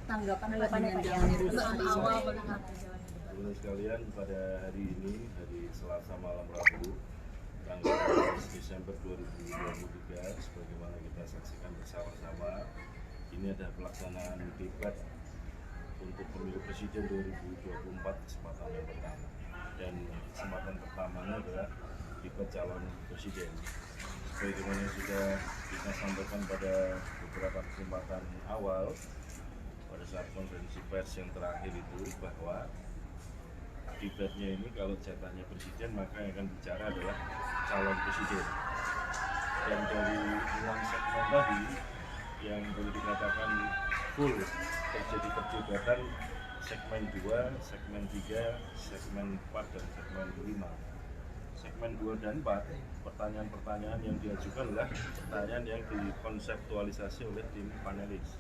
Tanggapan dengan jalannya dulu awal Teman-teman sekalian, pada hari ini, hari Selasa malam Rabu, tanggal 12 Desember 2023, sebagaimana kita saksikan bersama-sama, ini ada pelaksanaan debat untuk pemilu presiden 2024 kesempatan yang pertama. Dan kesempatan pertamanya adalah debat calon presiden. Sebagaimana sudah kita sampaikan pada beberapa kesempatan awal, pada saat konferensi pers yang terakhir itu, bahwa debatnya ini kalau jatahnya presiden maka yang akan bicara adalah calon presiden. Dan dari 6 segmen tadi yang boleh dikatakan full terjadi perdebatan, segmen 2, segmen 3, segmen 4, dan segmen 5. Segmen 2 dan 4, pertanyaan-pertanyaan yang diajukan adalah pertanyaan yang dikonseptualisasi oleh tim panelis.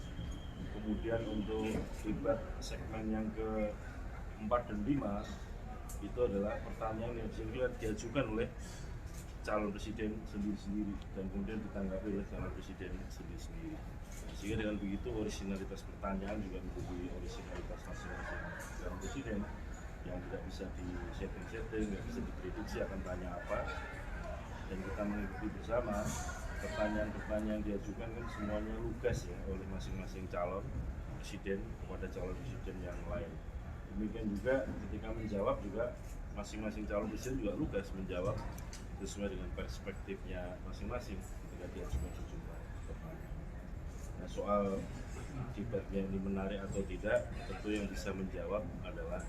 Kemudian untuk debat segmen yang ke-4 dan 5 itu adalah pertanyaan yang diajukan oleh calon presiden sendiri-sendiri dan kemudian ditanggapi oleh calon presiden sendiri-sendiri. Sehingga dengan begitu originalitas pertanyaan juga menjadi originalitas masing-masing calon presiden yang tidak bisa di-setting-setting, tidak bisa diprediksi akan tanya apa, dan kita mengikuti bersama. Pertanyaan-pertanyaan yang diajukan kan semuanya lugas ya oleh masing-masing calon presiden kepada calon presiden yang lain. Demikian juga ketika menjawab juga masing-masing calon presiden juga lugas menjawab sesuai dengan perspektifnya masing-masing ketika diajukan sejumlah pertanyaan. Nah, soal debatnya ini menarik atau tidak, tentu yang bisa menjawab adalah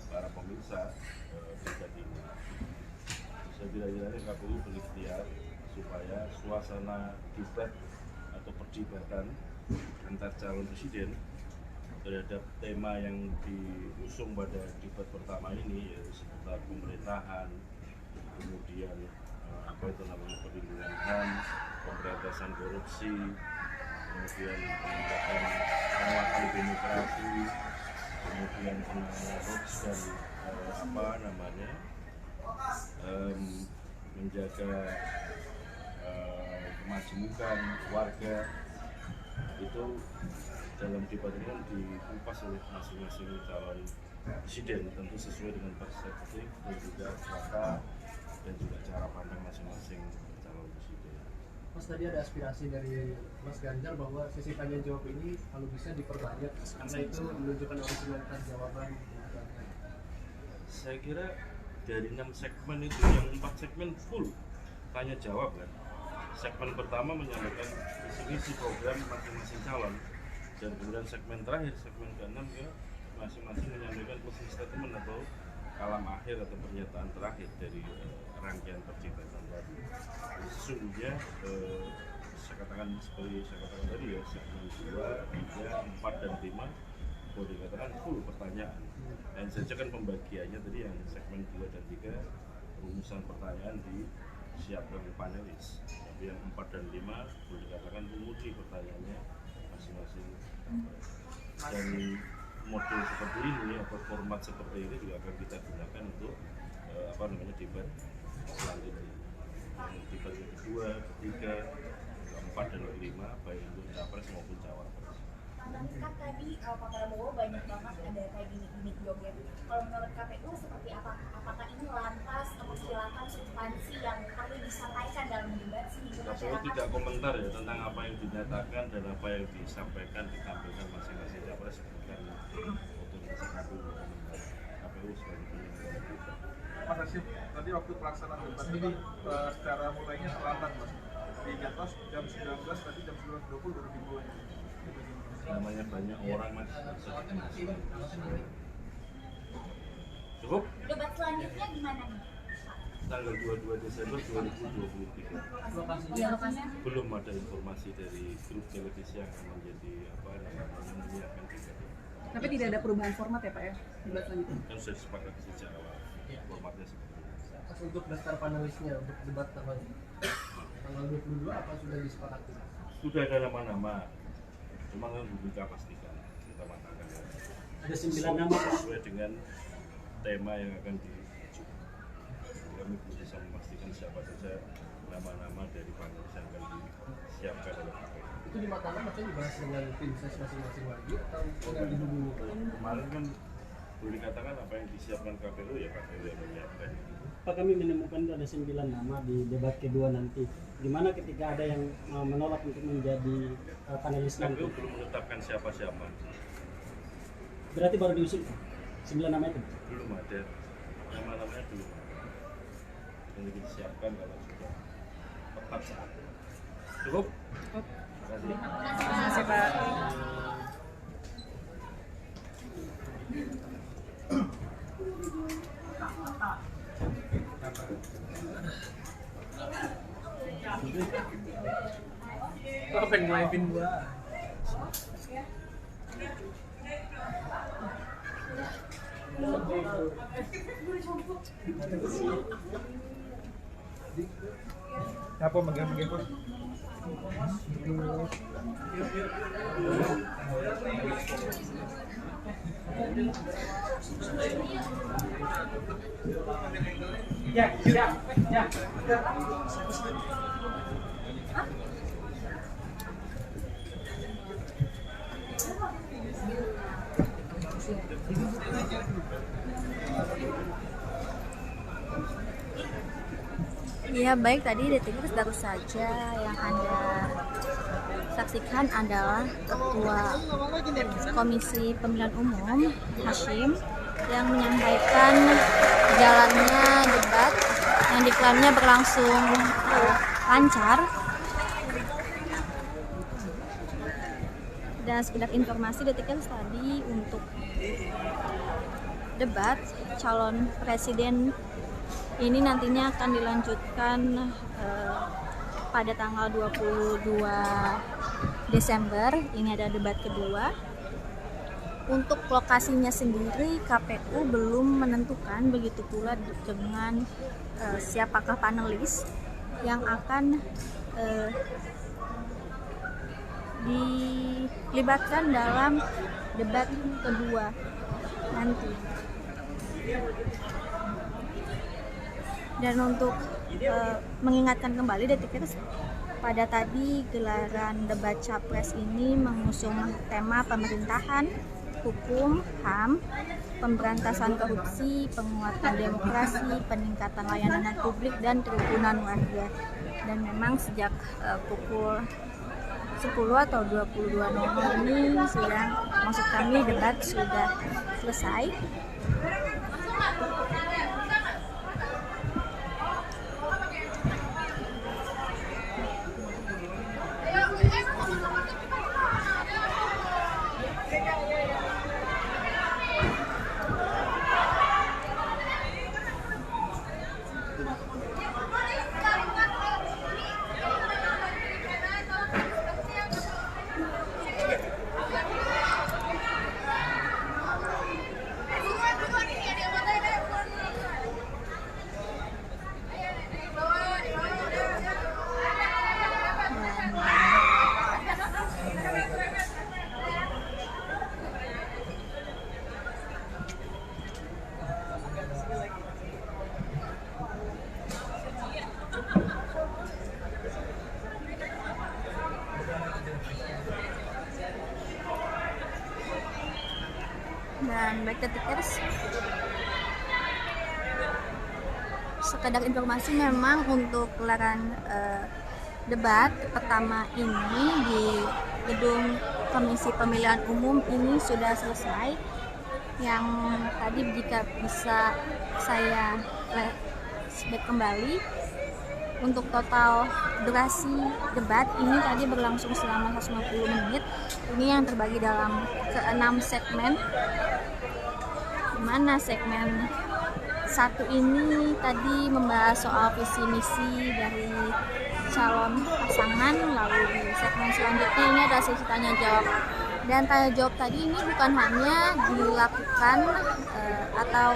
para pemirsa debat ini. Saya kira-kira KPU berikhtiar supaya suasana debat atau perdebatan antar calon presiden terhadap tema yang diusung pada debat pertama ini, yaitu seputar pemerintahan, kemudian perlindungan HAM, pemberantasan korupsi, kemudian peningkatan penguatan demokrasi, kemudian penanganan hoax dan menjaga kemajemukan warga, itu dalam debat ini kan dikupas oleh masing-masing calon presiden, tentu sesuai dengan perspektif dan juga kata dan juga cara pandang masing-masing calon presiden. Mas, tadi ada aspirasi dari Mas Ganjar bahwa sesi tanya jawab ini kalau bisa diperbanyak karena itu menunjukkan originalitas jawaban. Saya kira dari 6 segmen itu yang 4 segmen full tanya jawab kan. Segmen pertama menyampaikan visi program masing-masing calon, dan kemudian segmen terakhir, segmen ke-6 ya, masing-masing menyampaikan closing statement atau kalam akhir atau pernyataan terakhir dari rangkaian perdebatan tadi. Jadi sesungguhnya saya katakan seperti saya katakan tadi ya, segmen 2, 3, 4, dan 5 boleh dikatakan full pertanyaan. Dan saja kan pembagiannya tadi yang segmen 2 dan 3 rumusan pertanyaan disiapkan oleh panelis. Tapi yang 4 dan 5 boleh dikatakan murni pertanyaannya masing-masing. Dan model seperti ini atau format seperti ini juga akan kita gunakan untuk debat selanjutnya. Yang debat yang kedua, ketiga, keempat, dan kelima, baik untuk capres maupun cawapres. Kan tadi Pak Prabowo banyak banget ada kayak gimmick joget. Kalau menurut KPU seperti apa? Apakah ini lantas atau silakan substansi yang perlu disampaikan dalam debat sehingga KPU tidak komentar ya tentang apa yang dinyatakan dan apa yang disampaikan ditampilkan masing-masing capres, bukan otoritas KPU komentar. KPU sebagai penyelenggara. Mas Hasyim, tadi waktu pelaksanaan debat ini secara mulainya terlambat Mas. Di Gatos jam 19, tadi jam 19.20 baru dimulai. Namanya banyak orang Mas. Cukup? debat selanjutnya gimana nih? Tanggal 22 Desember 2023. Lokasinya? Belum ada informasi dari grup televisi yang akan menjadi menyiapkan debat. Tapi tidak ada perubahan format ya Pak ya debat selanjutnya? Kan sudah disepakati sejak awal formatnya seperti itu. Mas, untuk daftar panelisnya untuk debat tanggal 22 apa sudah disepakati? Sudah ada nama-nama, cuma kan belum kita pastikan, kita matangkan. Ada 9 nama sesuai dengan tema yang akan diajukan. Kami belum bisa memastikan siapa saja nama-nama dari panelis yang akan disiapkan oleh KPU. itu dimatangkan maksudnya dibahas dengan tim ses masing-masing lagi atau udah dihubungi? Kemarin kan boleh dikatakan apa yang disiapkan KPU ya KPU yang menyiapkan. Pak, kami menemukan ada 9 nama di debat kedua nanti. Gimana ketika ada yang menolak untuk menjadi panelis nanti? KPU belum menetapkan siapa-siapa. Berarti baru diusul Pak? 9 nama itu? Belum ada. Nama-namanya belum ada. Yang disiapkan kalau sudah tepat saatnya. Cukup? Terima kasih. Terima kasih Pak. Apa pengen live-in gua? Apa megang-megang Bos? Ya baik, tadi Detikers baru saja yang Anda saksikan adalah Ketua Komisi Pemilihan Umum Hashim yang menyampaikan jalannya debat yang diklaimnya berlangsung lancar. Dan sekedar informasi Detikers tadi untuk debat calon presiden ini nantinya akan dilanjutkan pada tanggal 22 Desember. Ini ada debat kedua. Untuk lokasinya sendiri KPU belum menentukan, begitu pula dengan siapakah panelis yang akan dilibatkan dalam debat kedua nanti. Dan untuk mengingatkan kembali Detikers, pada tadi gelaran debat capres ini mengusung tema pemerintahan, hukum, HAM, pemberantasan korupsi, penguatan demokrasi, peningkatan layanan publik, dan kerukunan warga. Dan memang sejak pukul 10 atau 22.00 ini maksud kami debat sudah selesai. Dan baik Detikers, sekedar informasi memang untuk gelaran debat pertama ini di gedung Komisi Pemilihan Umum ini sudah selesai. Yang tadi jika bisa saya flashback kembali, untuk total durasi debat ini tadi berlangsung selama 150 menit. Ini yang terbagi dalam ke-6 segmen, dimana segmen 1 ini tadi membahas soal visi misi dari calon pasangan. Lalu di segmen selanjutnya ini ada sesi tanya jawab, dan tanya jawab tadi ini bukan hanya dilakukan atau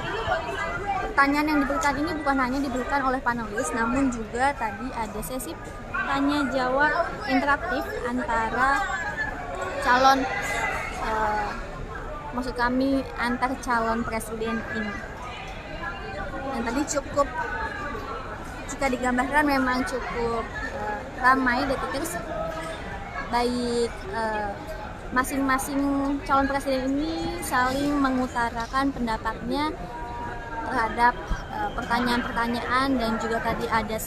pertanyaan yang diberikan ini bukan hanya diberikan oleh panelis, namun juga tadi ada sesi tanya jawab interaktif antara calon maksud kami antar calon presiden ini. Dan tadi cukup, jika digambarkan memang cukup ramai Detikers. baik masing-masing calon presiden ini saling mengutarakan pendapatnya terhadap pertanyaan-pertanyaan, dan juga tadi ada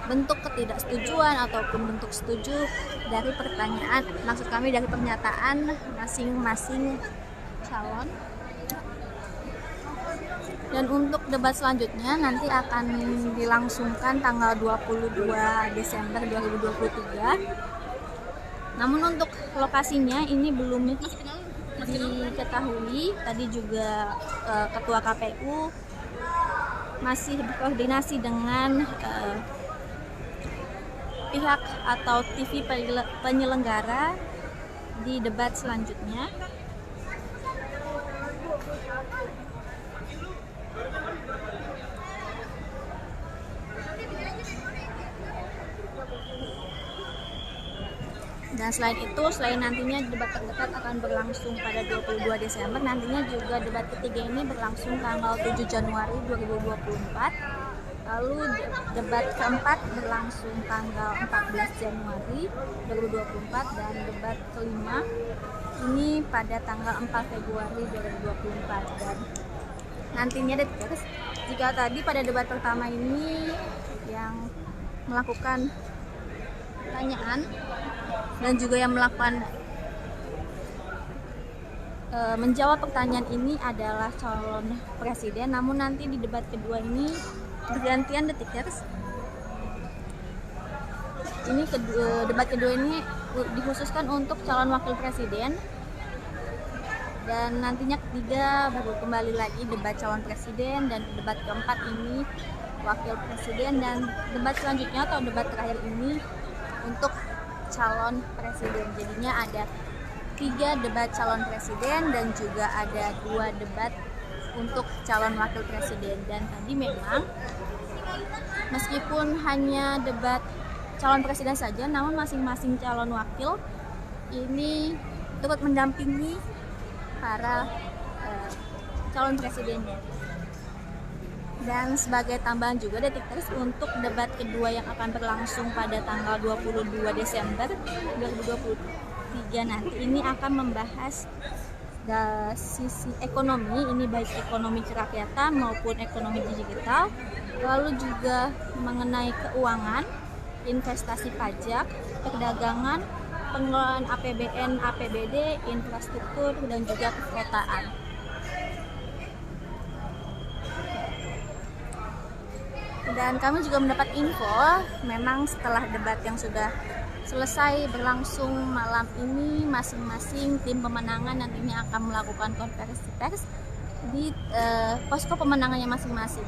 bentuk ketidaksetujuan ataupun bentuk setuju dari pertanyaan, maksud kami dari pernyataan masing-masing calon. Dan untuk debat selanjutnya nanti akan dilangsungkan tanggal 22 Desember 2023. Namun untuk lokasinya ini belum diketahui. Tadi juga Ketua KPU masih berkoordinasi dengan pihak atau TV penyelenggara di debat selanjutnya. Dan selain itu, selain nantinya debat terdekat akan berlangsung pada 22 Desember, nantinya juga debat ketiga ini berlangsung tanggal 7 Januari 2024. Lalu debat keempat berlangsung tanggal 14 Januari 2024 dan debat kelima ini pada tanggal 4 Februari 2024. Dan nantinya jika tadi pada debat pertama ini yang melakukan pertanyaan dan juga yang melakukan menjawab pertanyaan ini adalah calon presiden, namun nanti di debat kedua ini bergantian detikers. Ini debat kedua ini dikhususkan untuk calon wakil presiden, dan nantinya ketiga baru kembali lagi debat calon presiden, dan debat keempat ini wakil presiden, dan debat selanjutnya atau debat terakhir ini untuk calon presiden. Jadinya ada 3 debat calon presiden dan juga ada 2 debat untuk calon wakil presiden. Dan tadi memang meskipun hanya debat calon presiden saja, namun masing-masing calon wakil ini turut mendampingi para calon presidennya. Dan sebagai tambahan juga detikers, untuk debat kedua yang akan berlangsung pada tanggal 22 Desember 2023 nanti ini akan membahas sisi ekonomi, ini baik ekonomi kerakyatan maupun ekonomi digital, lalu juga mengenai keuangan, investasi pajak, perdagangan, pengelolaan APBN, APBD, infrastruktur, dan juga perkotaan. Dan kami juga mendapat info, memang setelah debat yang sudah selesai berlangsung malam ini, masing-masing tim pemenangan nantinya akan melakukan konferensi pers di posko pemenangannya masing-masing.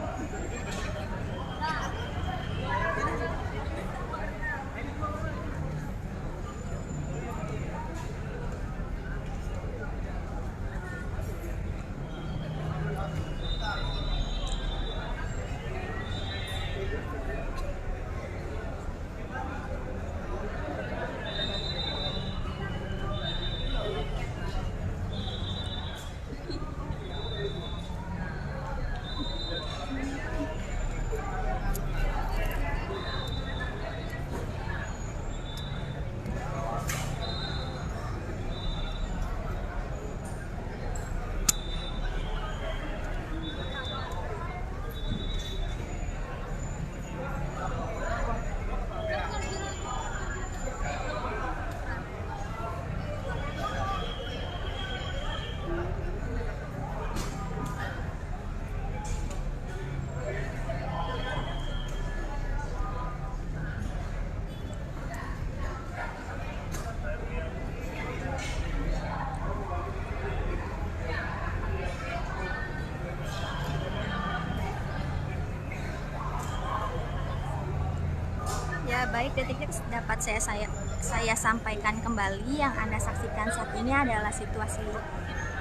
Ya baik, detiknya dapat saya sampaikan kembali. Yang Anda saksikan saat ini adalah situasi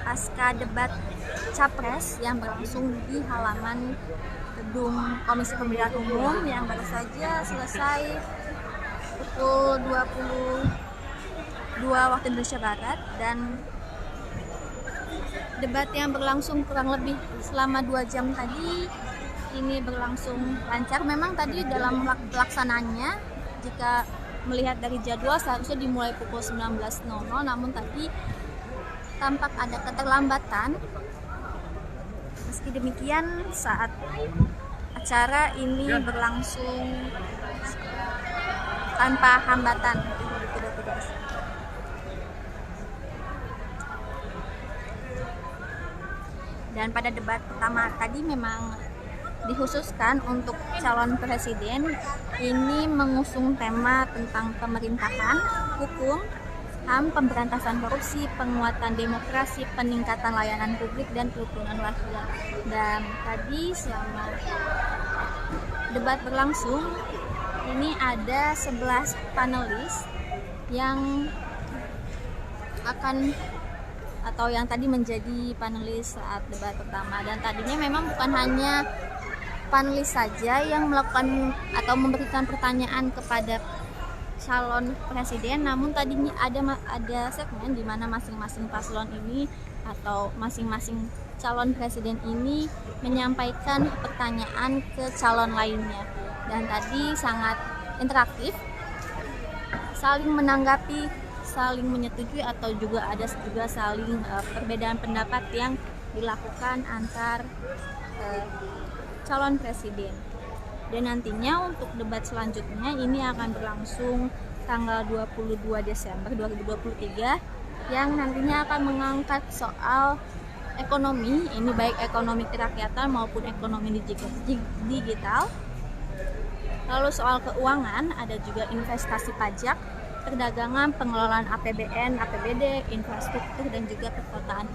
pasca debat Capres yang berlangsung di halaman gedung Komisi Pemilihan Umum yang baru saja selesai pukul 22 waktu Indonesia Barat. Dan debat yang berlangsung kurang lebih selama 2 jam tadi ini berlangsung lancar. Memang tadi dalam pelaksanaannya, jika melihat dari jadwal seharusnya dimulai pukul 19.00, namun tadi tampak ada keterlambatan. Meski demikian, saat acara ini berlangsung tanpa hambatan. Dan pada debat pertama tadi memang dikhususkan untuk calon presiden ini mengusung tema tentang pemerintahan, hukum, HAM, pemberantasan korupsi, penguatan demokrasi, peningkatan layanan publik, dan kerukunan warga. Dan tadi selama debat berlangsung, ini ada 11 panelis yang akan atau yang tadi menjadi panelis saat debat pertama. Dan tadinya memang bukan hanya panelis saja yang melakukan atau memberikan pertanyaan kepada calon presiden, namun tadinya ada segmen di mana masing-masing paslon ini atau masing-masing calon presiden ini menyampaikan pertanyaan ke calon lainnya. Dan tadi sangat interaktif, saling menanggapi, saling menyetujui, atau juga ada juga saling perbedaan pendapat yang dilakukan antar calon presiden. Dan nantinya untuk debat selanjutnya ini akan berlangsung tanggal 22 Desember 2023 yang nantinya akan mengangkat soal ekonomi, ini baik ekonomi kerakyatan maupun ekonomi digital. Lalu soal keuangan, ada juga investasi pajak, perdagangan, pengelolaan APBN, APBD, infrastruktur, dan juga perkotaan.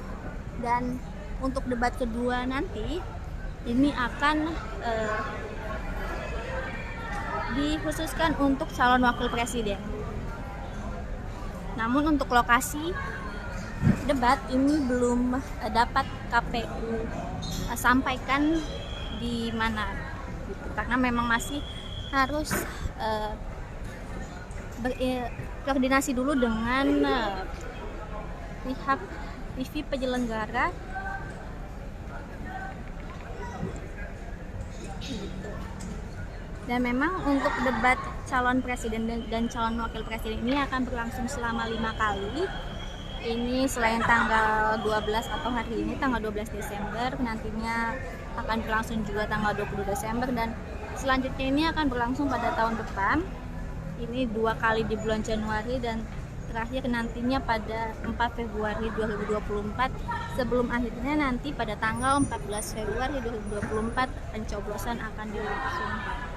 Dan untuk debat kedua nanti ini akan dikhususkan untuk calon wakil presiden. Namun untuk lokasi debat ini belum dapat KPU sampaikan di mana gitu, karena memang masih harus berkoordinasi dulu dengan pihak TV penyelenggara. Dan memang untuk debat calon presiden dan calon wakil presiden ini akan berlangsung selama 5 kali. Ini selain tanggal 12 atau hari ini tanggal 12 Desember, nantinya akan berlangsung juga tanggal 20 Desember, dan selanjutnya ini akan berlangsung pada tahun depan. Ini 2 kali di bulan Januari, dan terakhir nantinya pada 4 Februari 2024, sebelum akhirnya nanti pada tanggal 14 Februari 2024 pencoblosan akan dilangsungkan.